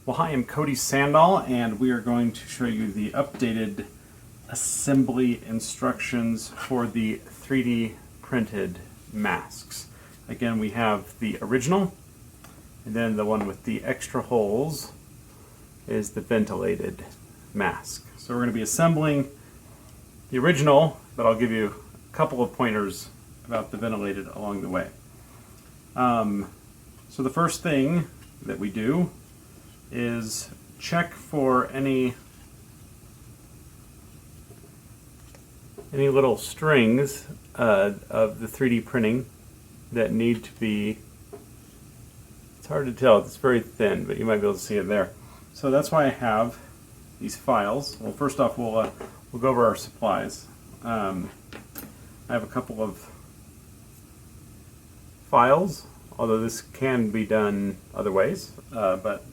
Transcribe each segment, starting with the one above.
Well, hi, I'm Cody Sandahl, and we are going to show you the updated assembly instructions for the 3D printed masks. Again, we have the original, and then the one with the extra holes is the ventilated mask. So we're going to be assembling the original, but I'll give you a couple of pointers about the ventilated along the way. So the first thing that we do is check for any little strings of the 3D printing that need to be, it's hard to tell, it's very thin, but you might be able to see it there. So that's why I have these files. Well, first off, we'll go over our supplies. I have a couple of files, although this can be done other ways, but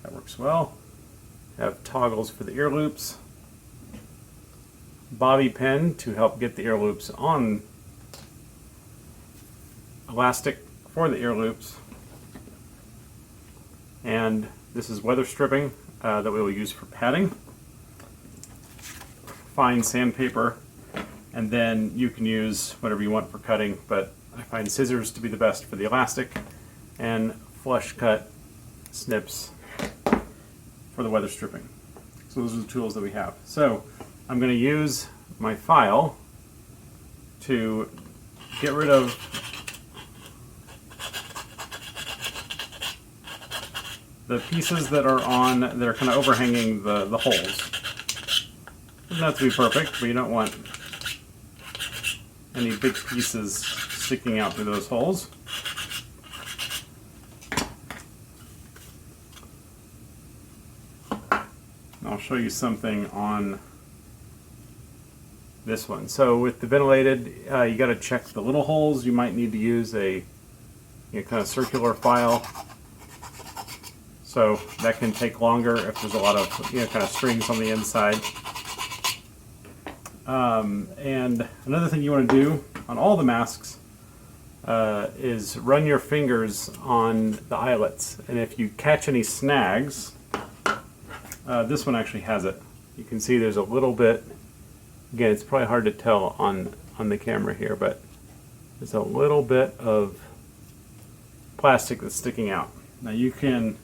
that works well. I have toggles for the ear loops, bobby pin to help get the ear loops on, elastic for the ear loops, and this is weather stripping that we will use for padding, fine sandpaper, and then you can use whatever you want for cutting, but I find scissors to be the best for the elastic, and flush cut snips for the weather stripping. So those are the tools that we have. So I'm going to use my file to get rid of the pieces that are kind of overhanging the holes. Doesn't have to be perfect, but you don't want any big pieces sticking out through those holes. I'll show you something on this one. So with the ventilated, you got to check the little holes. You might need to use a kind of circular file. So that can take longer if there's a lot of kind of strings on the inside. And another thing you want to do on all the masks is run your fingers on the eyelets. And if you catch any snags, this one actually has it. You can see there's a little bit, again, it's probably hard to tell on the camera here, but there's a little bit of plastic that's sticking out. Now you can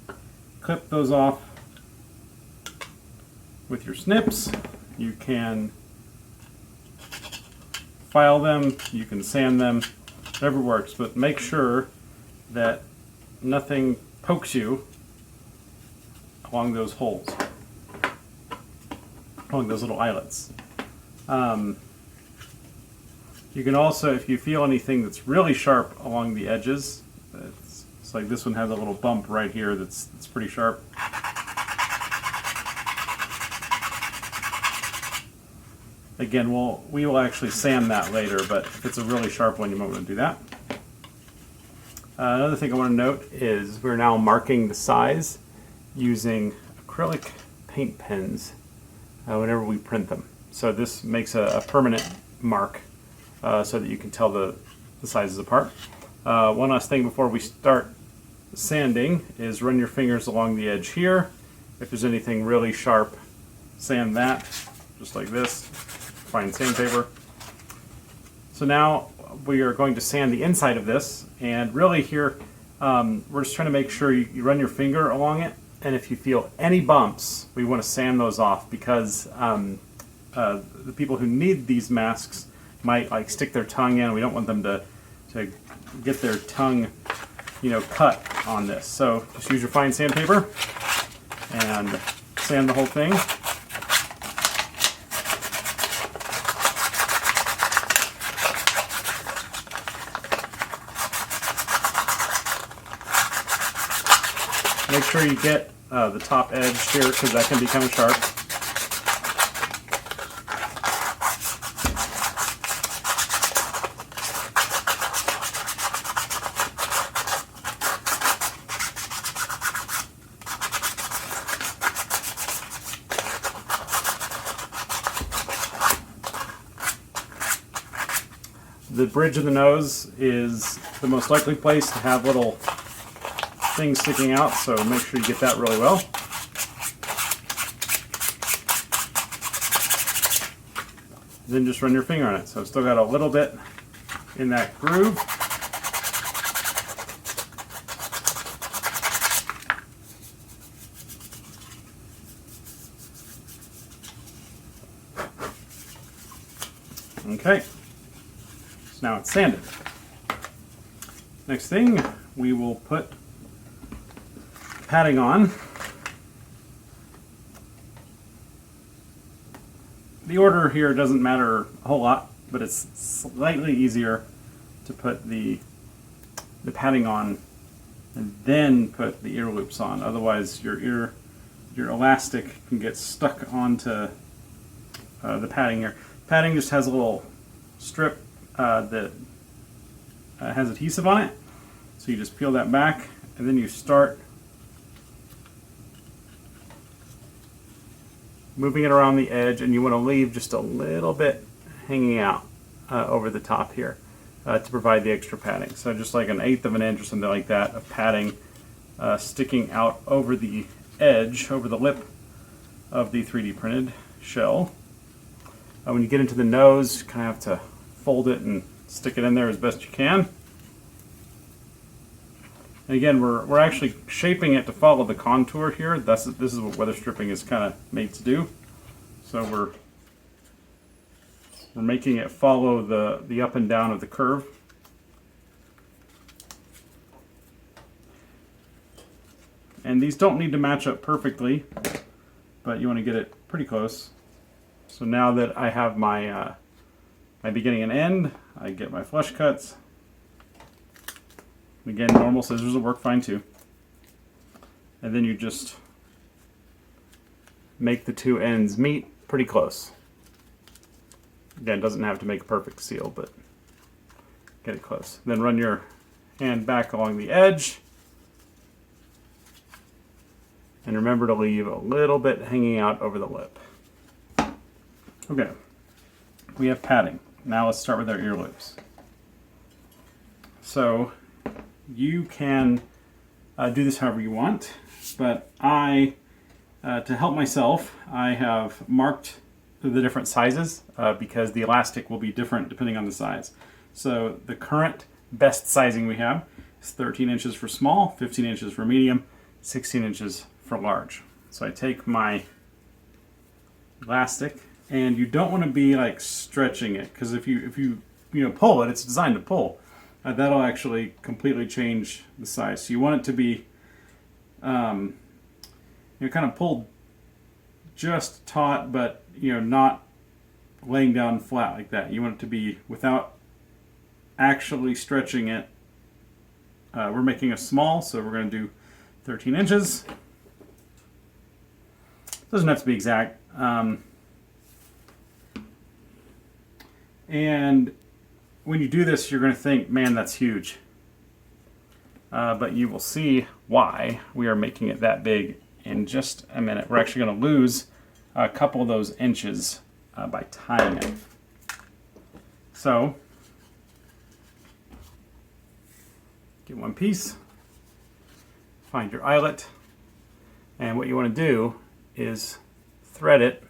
clip those off with your snips. You can file them, you can sand them, whatever works, but make sure that nothing pokes you along those holes, along those little eyelets. You can also, if you feel anything that's really sharp along the edges, it's like this one has a little bump right here that's pretty sharp. Again, we will actually sand that later, but if it's a really sharp one, you might want to do that. Another thing I want to note is we're now marking the size using acrylic paint pens whenever we print them. So this makes a permanent mark so that you can tell the sizes apart. One last thing before we start sanding is run your fingers along the edge here. If there's anything really sharp, sand that, just like this. Fine sandpaper. So now we are going to sand the inside of this, and really here we're just trying to make sure you run your finger along it, and if you feel any bumps, we want to sand those off, because the people who need these masks might stick their tongue in. We don't want them to get their tongue cut on this. So just use your fine sandpaper and sand the whole thing. Make sure you get the top edge here, because that can be kind of sharp. The bridge of the nose is the most likely place to have little things sticking out, so make sure you get that really well. Then just run your finger on it. So I've still got a little bit in that groove. Okay, so now it's sanded. Next thing, we will put padding on. The order here doesn't matter a whole lot, but it's slightly easier to put the padding on and then put the ear loops on. Otherwise, your elastic can get stuck onto the padding here. Padding just has a little strip that has adhesive on it. So you just peel that back and then you start moving it around the edge, and you want to leave just a little bit hanging out over the top here to provide the extra padding. So just like 1/8 of an inch or something like that of padding sticking out over the edge, over the lip of the 3D printed shell. When you get into the nose, you kind of have to fold it and stick it in there as best you can. And again, we're actually shaping it to follow the contour here. This is what weather stripping is kind of made to do. So we're making it follow the up and down of the curve. And these don't need to match up perfectly, but you want to get it pretty close. So now that I have my my beginning and end, I get my flush cuts. Again, normal scissors will work fine too. And then you just make the two ends meet pretty close. Again, doesn't have to make a perfect seal, but get it close. Then run your hand back along the edge. And remember to leave a little bit hanging out over the lip. Okay, we have padding. Now let's start with our ear loops. So you can do this however you want, but to help myself, I have marked the different sizes because the elastic will be different depending on the size. So the current best sizing we have is 13 inches for small, 15 inches for medium, 16 inches for large. So I take my elastic, and you don't want to be like stretching it, because if you pull it, it's designed to pull. That'll actually completely change the size. So you want it to be kind of pulled just taut, but not laying down flat like that. You want it to be without actually stretching it. We're making a small, so we're going to do 13 inches. Doesn't have to be exact. And when you do this, you're going to think, man, that's huge. But you will see why we are making it that big in just a minute. We're actually going to lose a couple of those inches by tying it. So, get one piece, find your eyelet, and what you want to do is thread it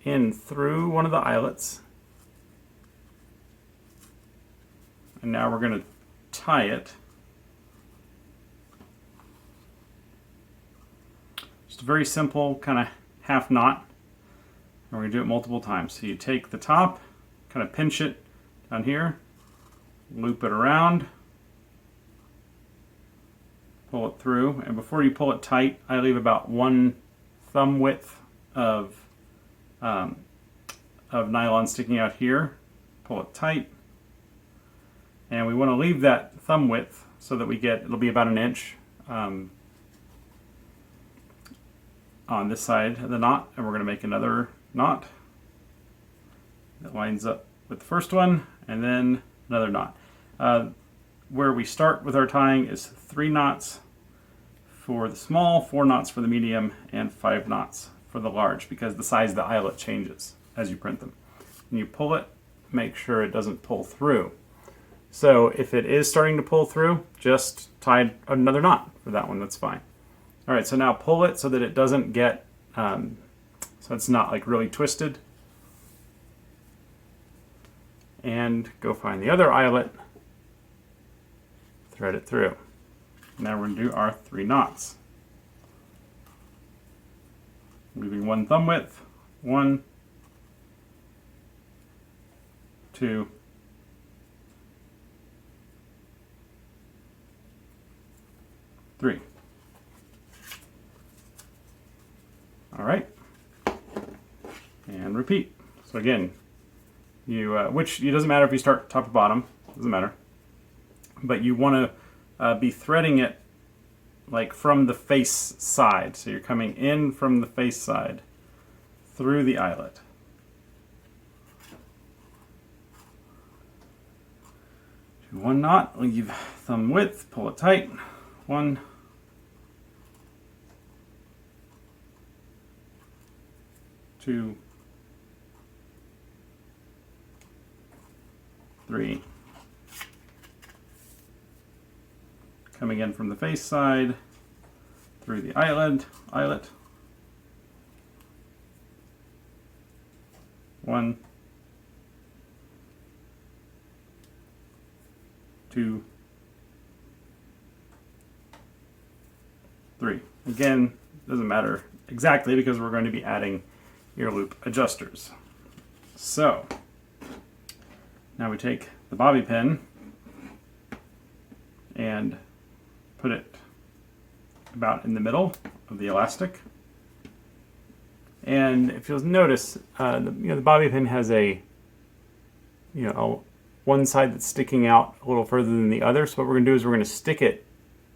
in through one of the eyelets. And now we're going to tie it. Just a very simple kind of half knot. And we're going to do it multiple times. So you take the top, kind of pinch it down here, loop it around, pull it through, and before you pull it tight, I leave about 1 thumb width of nylon sticking out here. Pull it tight, and we want to leave that thumb width so that it'll be about 1 inch on this side of the knot, and we're going to make another knot that lines up with the first one, and then another knot. Where we start with our tying is 3 knots for the small, 4 knots for the medium, and 5 knots for the large, because the size of the eyelet changes as you print them. And you pull it, make sure it doesn't pull through. So if it is starting to pull through, just tie another knot for that one. That's fine. All right, so now pull it so that it doesn't get, so it's not like really twisted. And go find the other eyelet, thread it through. Now we're going to do our 3 knots. Moving one thumb width, 1, 2, 3. All right, and repeat. So again, which it doesn't matter if you start top to bottom, doesn't matter, but you want to be threading it like from the face side. So you're coming in from the face side through the eyelet. Do 1 knot, leave thumb width, pull it tight. 1, 2, 3. Coming in from the face side through the eyelet. 1, 2, 3. Again, doesn't matter exactly because we're going to be adding ear loop adjusters. So now we take the bobby pin and put it about in the middle of the elastic. And if you'll notice, the bobby pin has a one side that's sticking out a little further than the other. So what we're going to do is we're going to stick it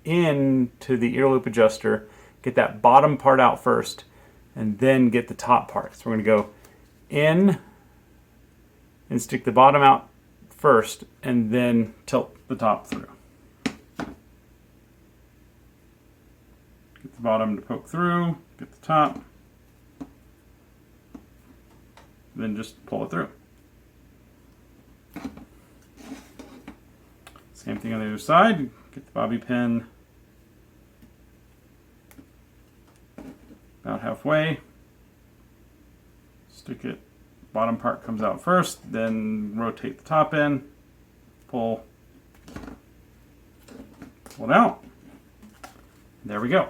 into the ear loop adjuster, get that bottom part out first, and then get the top part. So we're going to go in and stick the bottom out first, and then tilt the top through. Get the bottom to poke through, get the top, then just pull it through. Same thing on the other side. Get the bobby pin about halfway. Stick it, bottom part comes out first, then rotate the top in, pull it out. There we go.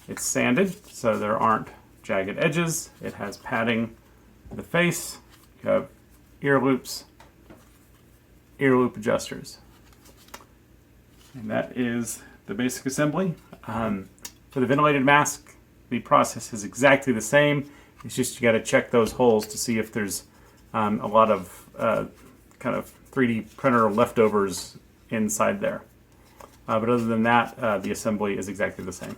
It's sanded, so there aren't jagged edges. It has padding for the face. You have ear loops, ear loop adjusters. And that is the basic assembly. For the ventilated mask, the process is exactly the same. It's just you got to check those holes to see if there's a lot of kind of 3D printer leftovers inside there. But other than that, the assembly is exactly the same.